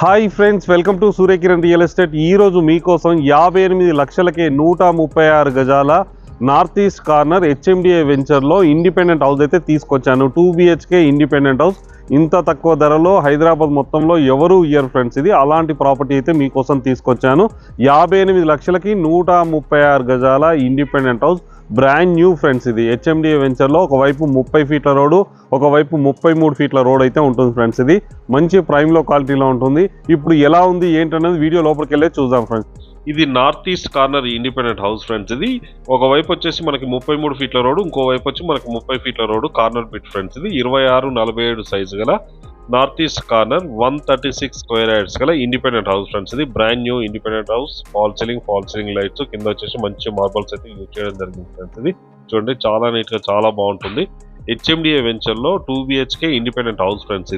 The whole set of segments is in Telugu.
Hi friends, welcome to Surya Kiran real estate. ఈరోజు మీకోసం 58 లక్షలకే 136 గజాల నార్త్ ఈస్ట్ కార్నర్ హెచ్ఎండిఏ వెంచర్లో ఇండిపెండెంట్ హౌస్ అయితే తీసుకొచ్చాను. 2 BHK ఇండిపెండెంట్ హౌస్. ఇంత తక్కువ ధరలో హైదరాబాద్ మొత్తంలో ఎవరు ఇయ్యరు ఫ్రెండ్స్. ఇది అలాంటి ప్రాపర్టీ అయితే మీకోసం తీసుకొచ్చాను. 58 లక్షలకి 136 గజాల independent house, brand new friends. ఇది హెచ్ఎండిఏ వెంచర్లో ఒకవైపు 30 ఫీట్ల రోడ్డు, ఒకవైపు 33 ఫీట్ల రోడ్ అయితే ఉంటుంది ఫ్రెండ్స్. ఇది మంచి ప్రైమ్లో క్వాలిటీలో ఉంటుంది. ఇప్పుడు ఎలా ఉంది ఏంటనేది వీడియో లోపలికి వెళ్ళి చూద్దాం ఫ్రెండ్స్. ఇది north east corner independent house friends. ఇది ఒకవైపు వచ్చేసి మనకి 33 ఫీట్ల రోడ్డు, ఇంకోవైపు వచ్చి మనకి 30 ఫీట్ల రోడ్డు, కార్నర్ బిట్ ఫ్రెండ్స్. ఇది 26-47 సైజు గల north east corner 136 square yards గల ఇండిపెండెంట్ హౌస్ ఫ్రెండ్స్. ఇది brand new independent house. Fall ceiling lights, కింద వచ్చేసి మంచి మార్బల్స్ అయితే యూజ్ చేయడం జరిగింది ఫ్రెండ్స్. ఇది చూడండి, చాలా నీట్ గా చాలా బాగుంటుంది. హెచ్ఎండిఏ వెంచర్ లో 2 BHK ఇండిపెండెంట్ హౌస్ ఫ్రెండ్స్.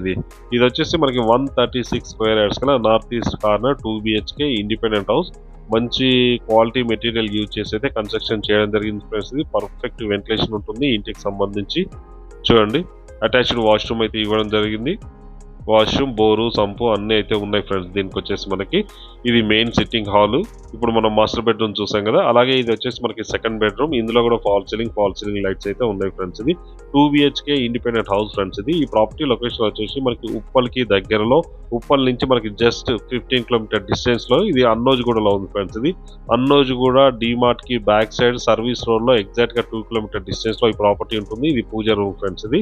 ఇది వచ్చేసి మనకి 136 స్క్వేర్ యార్డ్స్ గల north east corner 2 BHK independent house. మంచి క్వాలిటీ మెటీరియల్ యూజ్ చేసి అయితే కన్స్ట్రక్షన్ చేయడం జరిగింది ఫ్రెండ్స్. ఇది పర్ఫెక్ట్ వెంటిలేషన్ ఉంటుంది ఇంటికి సంబంధించి. చూడండి, అటాచ్డ్ వాష్రూమ్ అయితే ఇవ్వడం జరిగింది. వాష్రూమ్, బోరు, సంపు అన్నీ అయితే ఉన్నాయి ఫ్రెండ్స్. దీనికి వచ్చేసి మనకి ఇది మెయిన్ సిట్టింగ్ హాల్. ఇప్పుడు మనం మాస్టర్ బెడ్రూమ్ చూసాం కదా, అలాగే ఇది వచ్చేసి మనకి సెకండ్ బెడ్రూమ్. ఇందులో కూడా ఫాల్ సీలింగ్ లైట్స్ అయితే ఉన్నాయి ఫ్రెండ్స్. ఇది 2 BHK ఇండిపెండెంట్ హౌస్ ఫ్రెండ్స్. ఇది ఈ ప్రాపర్టీ లొకేషన్ వచ్చేసి మనకి ఉప్పల్కి దగ్గరలో, ఉప్పల్ నుంచి మనకి జస్ట్ 15 కిలోమీటర్ డిస్టెన్స్ లో ఇది అన్నోజ్గూడలో ఉంది ఫ్రెండ్స్. ఇది అన్నోజ్గూడ డిమార్ట్ కి బ్యాక్ సైడ్ సర్వీస్ రోడ్ లో ఎగ్జాక్ట్ గా 2 కిలోమీటర్ డిస్టెన్స్ లో ఈ ప్రాపర్టీ ఉంటుంది. ఇది పూజ రూమ్ ఫ్రెండ్స్. ఇది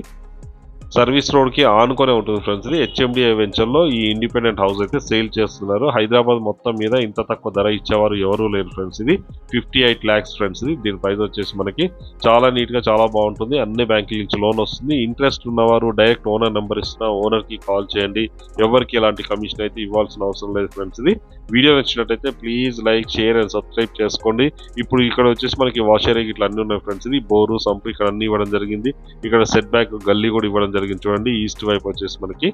సర్వీస్ రోడ్ కి ఆనుకొనే ఉంటుంది ఫ్రెండ్స్. ఇది హెచ్ఎండిఏ వెంచర్ లో ఈ ఇండిపెండెంట్ హౌస్ అయితే సేల్ చేస్తున్నారు. హైదరాబాద్ మొత్తం మీద ఇంత తక్కువ ధర ఇచ్చేవారు ఎవరూ లేరు ఫ్రెండ్స్. ఇది 58 lakhs ఫ్రెండ్స్. ఇది దీని ప్రైస్ వచ్చేసి మనకి చాలా నీట్ గా చాలా బాగుంటుంది. అన్ని బ్యాంకుల నుంచి లోన్ వస్తుంది. ఇంట్రెస్ట్ ఉన్నవారు డైరెక్ట్ ఓనర్ నెంబర్ ఇస్తున్నా, ఓనర్ కి కాల్ చేయండి. ఎవరికి ఎలాంటి కమిషన్ అయితే ఇవ్వాల్సిన అవసరం లేదు ఫ్రెండ్స్. ఇది వీడియో నచ్చినట్టయితే please like, share and subscribe చేసుకోండి. ఇప్పుడు ఇక్కడ వచ్చేసి మనకి వాషర్ ఇట్లా అన్ని ఉన్నాయి ఫ్రెండ్స్. ఇది బోరు, సంపు ఇక్కడ అన్ని ఇవ్వడం జరిగింది. ఇక్కడ సెట్ బ్యాక్ గల్లీ కూడా ఇవ్వడం జరిగింది. చూడండి, ఈస్ట్ వైపు వచ్చేసి మనకి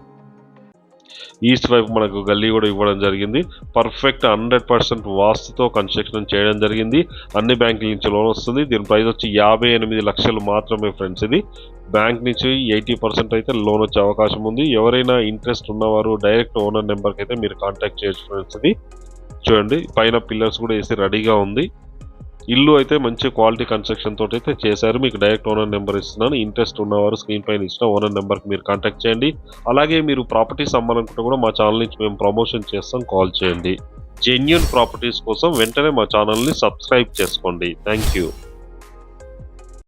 మనకు గల్లీ కూడా ఇవ్వడం జరిగింది. పర్ఫెక్ట్ 100% వాస్తుతో కన్స్ట్రక్షన్ చేయడం జరిగింది. అన్ని బ్యాంకుల నుంచి లోన్ వస్తుంది. దీని ప్రైస్ వచ్చి 58 లక్షలు మాత్రమే ఫ్రెండ్స్. ఇది బ్యాంక్ నుంచి 80% అయితే లోన్ వచ్చే అవకాశం ఉంది. ఎవరైనా ఇంట్రెస్ట్ ఉన్నవారు డైరెక్ట్ ఓనర్ నెంబర్కి అయితే మీరు కాంటాక్ట్ చేయొచ్చు ఫ్రెండ్స్. ఇది చూడండి, పైన పిల్లర్స్ కూడా వేసి రెడీగా ఉంది. ఇల్లు అయితే మంచి క్వాలిటీ కన్స్ట్రక్షన్ తోటి అయితే చేశారు. మీకు డైరెక్ట్ ఓనర్ నెంబర్ ఇస్తున్నాను. ఇంట్రెస్ట్ ఉన్నవారు స్క్రీన్ పైన ఇచ్చిన ఓనర్ నెంబర్కి మీరు కాంటాక్ట్ చేయండి. అలాగే మీరు ప్రాపర్టీస్ అమ్మాలనుకుంటే కూడా మా ఛానల్ నుంచి మేము ప్రమోషన్ చేస్తాం, కాల్ చేయండి. జెన్యూన్ ప్రాపర్టీస్ కోసం వెంటనే మా ఛానల్ని సబ్స్క్రైబ్ చేసుకోండి. Thank you.